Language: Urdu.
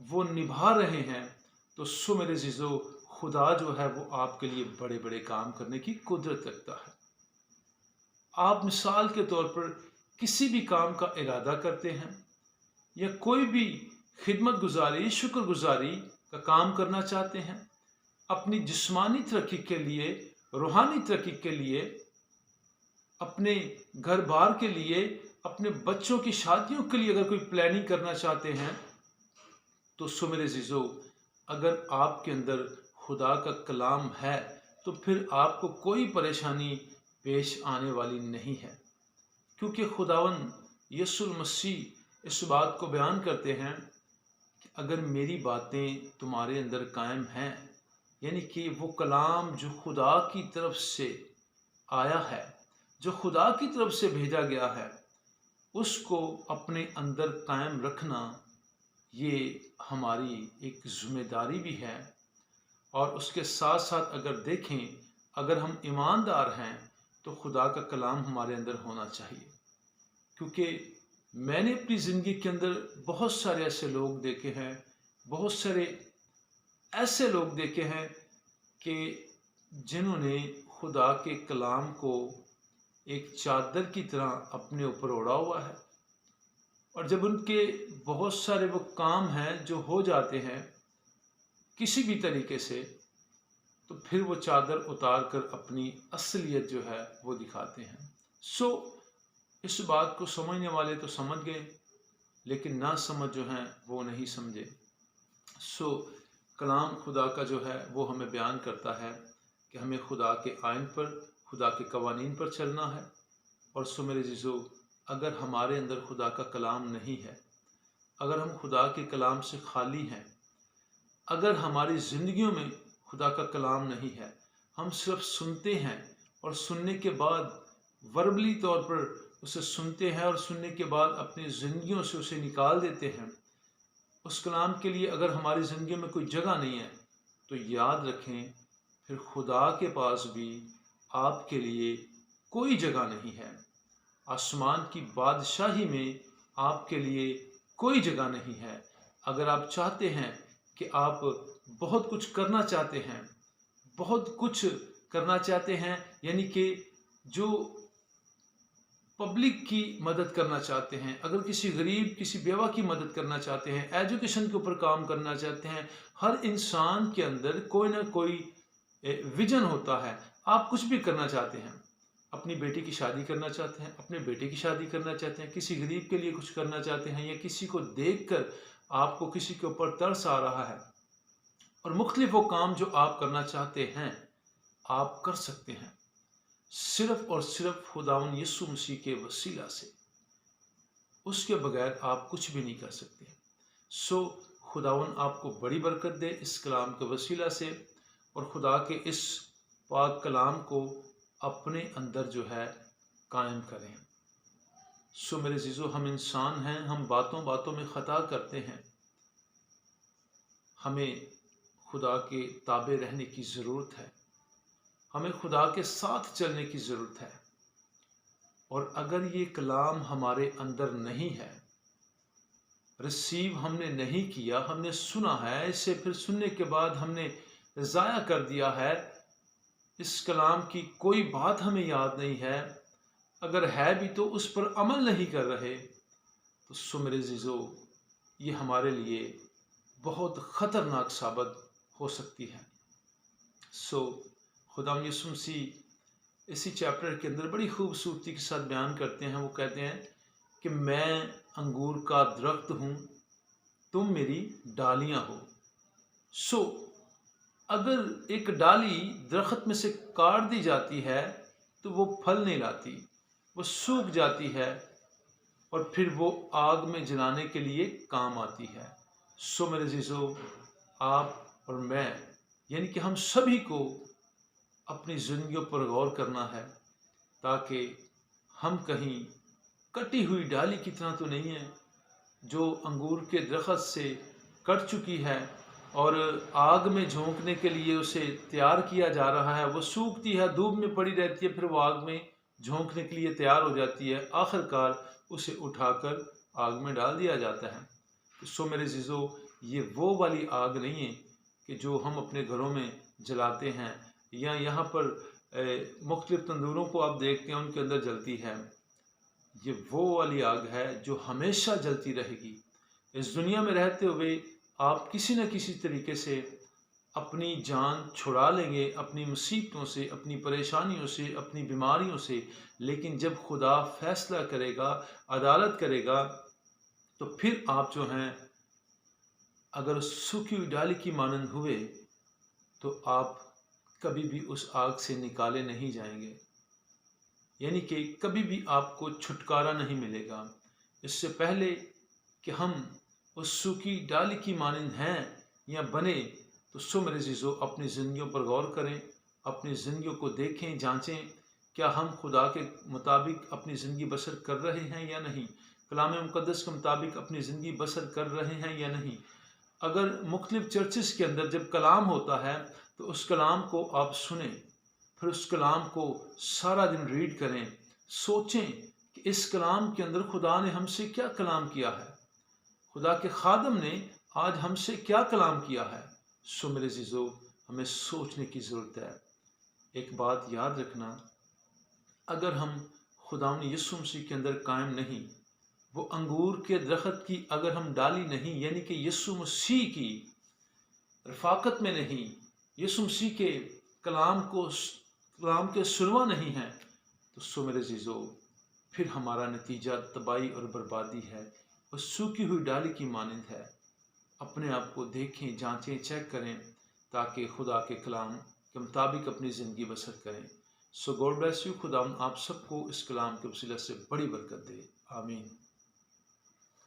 وہ نبھا رہے ہیں تو سو میرے عزیزو خدا جو ہے وہ آپ کے لیے بڑے بڑے کام کرنے کی قدرت رکھتا ہے۔ آپ مثال کے طور پر کسی بھی کام کا ارادہ کرتے ہیں یا کوئی بھی خدمت گزاری، شکر گزاری کا کام کرنا چاہتے ہیں، اپنی جسمانی ترقی کے لیے، روحانی ترقی کے لیے، اپنے گھر بار کے لیے، اپنے بچوں کی شادیوں کے لیے اگر کوئی پلاننگ کرنا چاہتے ہیں تو سو میرے عزیزو اگر آپ کے اندر خدا کا کلام ہے تو پھر آپ کو کوئی پریشانی پیش آنے والی نہیں ہے، کیونکہ خداون یسوع المسیح اس بات کو بیان کرتے ہیں کہ اگر میری باتیں تمہارے اندر قائم ہیں، یعنی کہ وہ کلام جو خدا کی طرف سے آیا ہے، جو خدا کی طرف سے بھیجا گیا ہے، اس کو اپنے اندر قائم رکھنا یہ ہماری ایک ذمہ داری بھی ہے۔ اور اس کے ساتھ ساتھ اگر دیکھیں، اگر ہم ایماندار ہیں تو خدا کا کلام ہمارے اندر ہونا چاہیے، کیونکہ میں نے اپنی زندگی کے اندر بہت سارے ایسے لوگ دیکھے ہیں، بہت سارے ایسے لوگ دیکھے ہیں کہ جنہوں نے خدا کے کلام کو ایک چادر کی طرح اپنے اوپر اوڑھا ہوا ہے، اور جب ان کے بہت سارے وہ کام ہیں جو ہو جاتے ہیں کسی بھی طریقے سے، تو پھر وہ چادر اتار کر اپنی اصلیت جو ہے وہ دکھاتے ہیں۔ اس بات کو سمجھنے والے تو سمجھ گئے، لیکن نہ سمجھ جو ہیں وہ نہیں سمجھے۔ کلام خدا کا جو ہے وہ ہمیں بیان کرتا ہے کہ ہمیں خدا کے آئین پر، خدا کے قوانین پر چلنا ہے۔ اور میرے عزیزو اگر ہمارے اندر خدا کا کلام نہیں ہے، اگر ہم خدا کے کلام سے خالی ہیں، اگر ہماری زندگیوں میں خدا کا کلام نہیں ہے، ہم صرف سنتے ہیں اور سننے کے بعد وربلی طور پر اسے سنتے ہیں اور سننے کے بعد اپنی زندگیوں سے اسے نکال دیتے ہیں، اس کلام کے لیے اگر ہماری زندگی میں کوئی جگہ نہیں ہے تو یاد رکھیں پھر خدا کے پاس بھی آپ کے لیے کوئی جگہ نہیں ہے۔ آسمان کی بادشاہی میں آپ کے لیے کوئی جگہ نہیں ہے۔ اگر آپ چاہتے ہیں کہ آپ بہت کچھ کرنا چاہتے ہیں، بہت کچھ کرنا چاہتے ہیں، یعنی کہ جو پبلک کی مدد کرنا چاہتے ہیں، اگر کسی غریب، کسی بیوہ کی مدد کرنا چاہتے ہیں، ایجوکیشن کے اوپر کام کرنا چاہتے ہیں، ہر انسان کے اندر کوئی نہ کوئی ویژن ہوتا ہے۔ آپ کچھ بھی کرنا چاہتے ہیں، اپنی بیٹی کی شادی کرنا چاہتے ہیں، اپنے بیٹے کی شادی کرنا چاہتے ہیں، کسی غریب کے لیے کچھ کرنا چاہتے ہیں، یا کسی کو دیکھ کر آپ کو کسی کے اوپر ترس آ رہا ہے، اور مختلف وہ کام جو آپ کرنا چاہتے ہیں آپ کر سکتے ہیں، صرف اور صرف خداوند یسوع مسیح کے وسیلہ سے۔ اس کے بغیر آپ کچھ بھی نہیں کر سکتے۔ خداوند آپ کو بڑی برکت دے اس کلام کے وسیلہ سے، اور خدا کے اس پاک کلام کو اپنے اندر جو ہے قائم کریں۔ میرے عزیزو ہم انسان ہیں، ہم باتوں باتوں میں خطا کرتے ہیں، ہمیں خدا کے تابع رہنے کی ضرورت ہے، ہمیں خدا کے ساتھ چلنے کی ضرورت ہے۔ اور اگر یہ کلام ہمارے اندر نہیں ہے، ریسیو ہم نے نہیں کیا، ہم نے سنا ہے، اسے پھر سننے کے بعد ہم نے ضائع کر دیا ہے، اس کلام کی کوئی بات ہمیں یاد نہیں ہے، اگر ہے بھی تو اس پر عمل نہیں کر رہے، تو میرے عزیزو یہ ہمارے لیے بہت خطرناک ثابت ہو سکتی ہے۔ خداوند یسوع مسیح اسی چیپٹر کے اندر بڑی خوبصورتی کے ساتھ بیان کرتے ہیں، وہ کہتے ہیں کہ میں انگور کا درخت ہوں، تم میری ڈالیاں ہو۔ اگر ایک ڈالی درخت میں سے کاٹ دی جاتی ہے تو وہ پھل نہیں لاتی، وہ سوکھ جاتی ہے، اور پھر وہ آگ میں جلانے کے لیے کام آتی ہے۔ میرے عزیزو آپ اور میں، یعنی کہ ہم سبھی کو اپنی زندگیوں پر غور کرنا ہے، تاکہ ہم کہیں کٹی ہوئی ڈالی کی طرح تو نہیں ہیں جو انگور کے درخت سے کٹ چکی ہے اور آگ میں جھونکنے کے لیے اسے تیار کیا جا رہا ہے، وہ سوکھتی ہے، دھوپ میں پڑی رہتی ہے، پھر وہ آگ میں جھونکنے کے لیے تیار ہو جاتی ہے، آخر کار اسے اٹھا کر آگ میں ڈال دیا جاتا ہے۔ میرے عزیزو یہ وہ والی آگ نہیں ہے کہ جو ہم اپنے گھروں میں جلاتے ہیں، یا یہاں پر مختلف تندوروں کو آپ دیکھتے ہیں ان کے اندر جلتی ہے۔ یہ وہ والی آگ ہے جو ہمیشہ جلتی رہے گی۔ اس دنیا میں رہتے ہوئے آپ کسی نہ کسی طریقے سے اپنی جان چھڑا لیں گے، اپنی مصیبتوں سے، اپنی پریشانیوں سے، اپنی بیماریوں سے، لیکن جب خدا فیصلہ کرے گا، عدالت کرے گا، تو پھر آپ جو ہیں اگر سوکھی ہوئی ڈالی کی مانند ہوئے تو آپ کبھی بھی اس آگ سے نکالے نہیں جائیں گے، یعنی کہ کبھی بھی آپ کو چھٹکارا نہیں ملے گا۔ اس سے پہلے کہ ہم اس سوکھی ڈالی کی مانند ہیں یا بنے، تو میرے عزیزو اپنی زندگیوں پر غور کریں، اپنی زندگیوں کو دیکھیں، جانچیں، کیا ہم خدا کے مطابق اپنی زندگی بسر کر رہے ہیں یا نہیں، کلام مقدس کے مطابق اپنی زندگی بسر کر رہے ہیں یا نہیں۔ اگر مختلف چرچز کے اندر جب کلام ہوتا ہے تو اس کلام کو آپ سنیں، پھر اس کلام کو سارا دن ریڈ کریں، سوچیں کہ اس کلام کے اندر خدا نے ہم سے کیا کلام کیا ہے، خدا کے خادم نے آج ہم سے کیا کلام کیا ہے۔ میرے عزیزو ہمیں سوچنے کی ضرورت ہے۔ ایک بات یاد رکھنا، اگر ہم خداوند یسوع مسیح کے اندر قائم نہیں، وہ انگور کے درخت کی اگر ہم ڈالی نہیں، یعنی کہ یسوع مسیح کی رفاقت میں نہیں، یسوع مسیح کے کلام کے سنوا نہیں ہیں، تو میرے عزیزو پھر ہمارا نتیجہ تباہی اور بربادی ہے، وہ سوکھی ہوئی ڈالی کی مانند ہے۔ اپنے آپ کو دیکھیں، جانچیں، چیک کریں، تاکہ خدا کے کلام کے مطابق اپنی زندگی بسر کریں۔ God bless you. خدا آپ سب کو اس کلام کے وسیلہ سے بڑی برکت دے، آمین۔